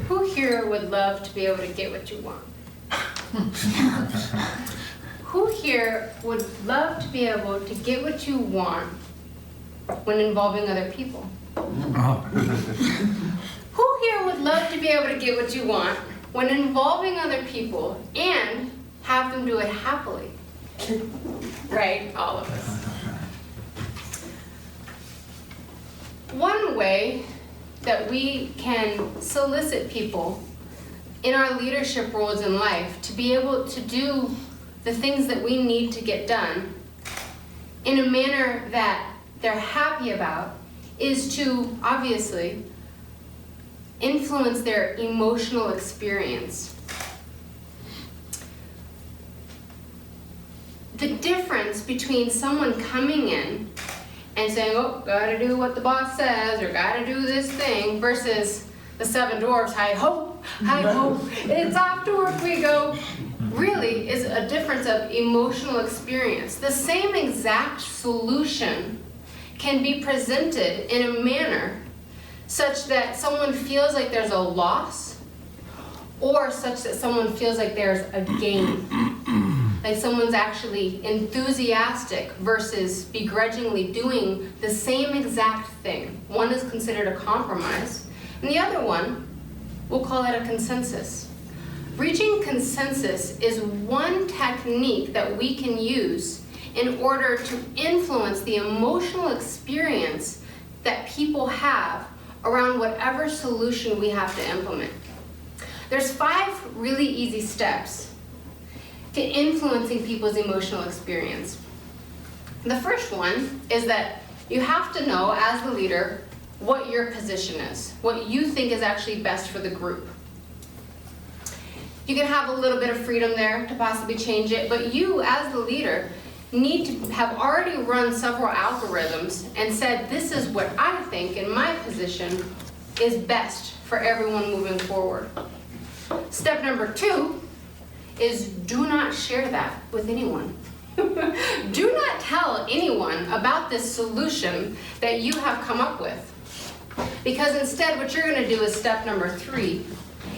Who here would love to be able to get what you want? Who here would love to be able to get what you want when involving other people? Who here would love to be able to get what you want when involving other people and have them do it happily? Right? All of us. One way that we can solicit people in our leadership roles in life to be able to do the things that we need to get done in a manner that they're happy about is to, obviously, influence their emotional experience. The difference between someone coming in and saying, oh, gotta do what the boss says, or gotta do this thing, versus the seven dwarfs, hi ho, it's off to work we go, really is a difference of emotional experience. The same exact solution can be presented in a manner such that someone feels like there's a loss, or such that someone feels like there's a gain. Like someone's actually enthusiastic versus begrudgingly doing the same exact thing. One is considered a compromise, and the other one, we'll call it a consensus. Reaching consensus is one technique that we can use in order to influence the emotional experience that people have around whatever solution we have to implement. There's 5 really easy steps to influencing people's emotional experience. The first one is that you have to know, as the leader, what your position is, what you think is actually best for the group. You can have a little bit of freedom there to possibly change it, but you, as the leader, need to have already run several algorithms and said, this is what I think in my position is best for everyone moving forward. Step number 2 is do not share that with anyone. Do not tell anyone about this solution that you have come up with. Because instead what you're going to do is step number 3,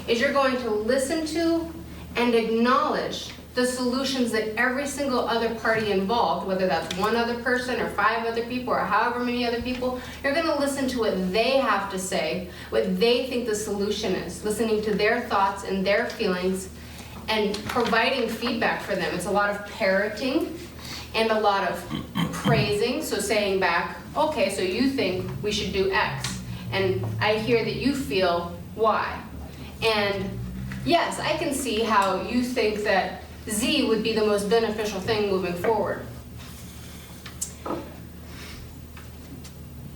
is you're going to listen to and acknowledge the solutions that every single other party involved, whether that's one other person or 5 other people or however many other people, you're going to listen to what they have to say, what they think the solution is, listening to their thoughts and their feelings, and providing feedback for them. It's a lot of parroting and a lot of praising, so saying back, okay, so you think we should do X, and I hear that you feel Y. And yes, I can see how you think that Z would be the most beneficial thing moving forward.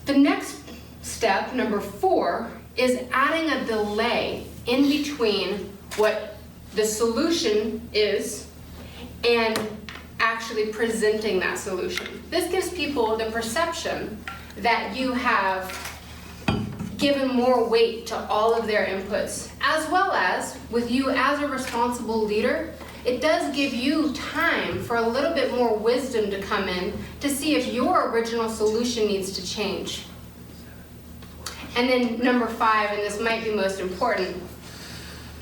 The next step, number 4, is adding a delay in between what the solution is and actually presenting that solution. This gives people the perception that you have given more weight to all of their inputs, as well as with you as a responsible leader, it does give you time for a little bit more wisdom to come in to see if your original solution needs to change. And then number 5, and this might be most important,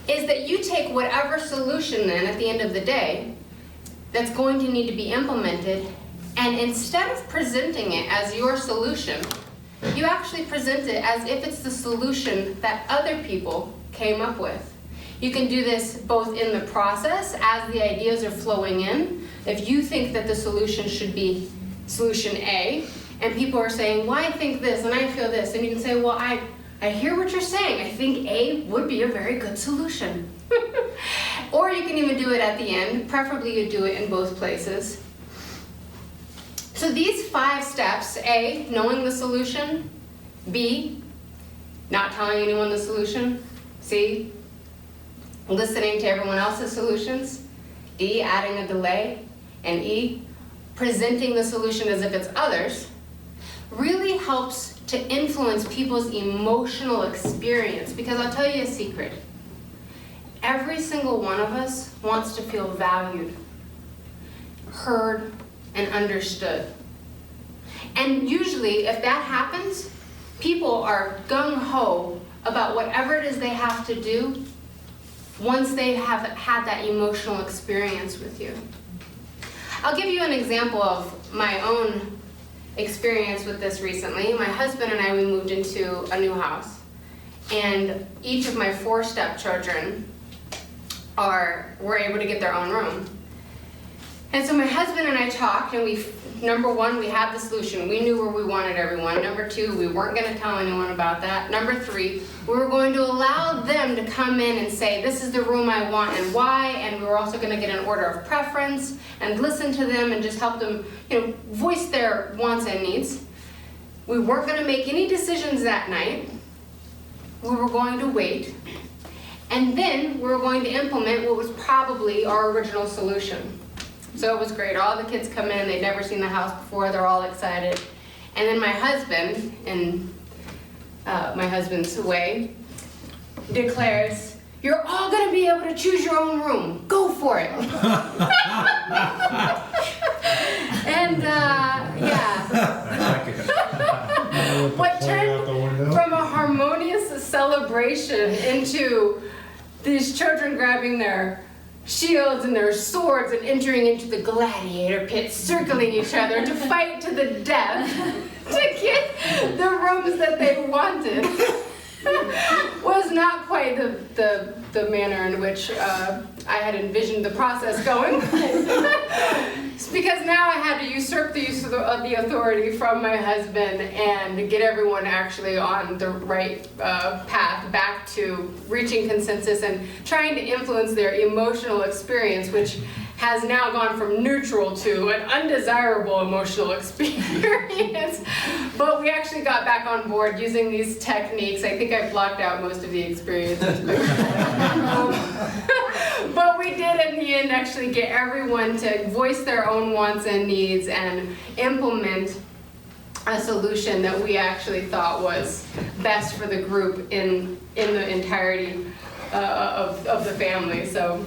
is that you take whatever solution then at the end of the day that's going to need to be implemented, and instead of presenting it as your solution, you actually present it as if it's the solution that other people came up with. You can do this both in the process as the ideas are flowing in. If you think that the solution should be solution A, and people are saying, well, I think this, and I feel this, and you can say, well, I hear what you're saying. I think A would be a very good solution. Or you can even do it at the end. Preferably you do it in both places. So these 5 steps, A, knowing the solution, B, not telling anyone the solution, C, listening to everyone else's solutions, D, adding a delay, and E, presenting the solution as if it's others, really helps to influence people's emotional experience. Because I'll tell you a secret. Every single one of us wants to feel valued, heard, and understood. And usually, if that happens, people are gung-ho about whatever it is they have to do once they have had that emotional experience with you. I'll give you an example of my own experience with this recently. My husband and I, we moved into a new house, and each of my 4 stepchildren were able to get their own room. And so my husband and I talked, and number 1, we had the solution. We knew where we wanted everyone. Number 2, we weren't going to tell anyone about that. Number 3, we were going to allow them to come in and say, this is the room I want and why, and we were also going to get an order of preference and listen to them and just help them, voice their wants and needs. We weren't going to make any decisions that night. We were going to wait. And then we were going to implement what was probably our original solution. So it was great. All the kids come in, they'd never seen the house before, they're all excited. And then my husband, in my husband's way, declares, you're all gonna be able to choose your own room. Go for it. And what turned from a harmonious celebration into these children grabbing their shields and their swords and entering into the gladiator pit, circling each other to fight to the death to get the rooms that they wanted, was not quite the manner in which I had envisioned the process going. It's because now I had to usurp the use of the authority from my husband and get everyone actually on the right path back to reaching consensus and trying to influence their emotional experience, which has now gone from neutral to an undesirable emotional experience. But we actually got back on board using these techniques. I think I blocked out most of the experiences. But we did in the end actually get everyone to voice their own wants and needs and implement a solution that we actually thought was best for the group in the entirety of the family. So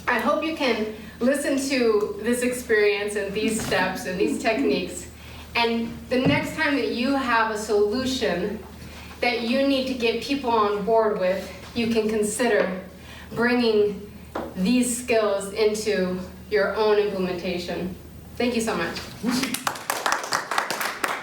I hope you can listen to this experience and these steps and these techniques, and the next time that you have a solution that you need to get people on board with, you can consider bringing these skills into your own implementation. Thank you so much.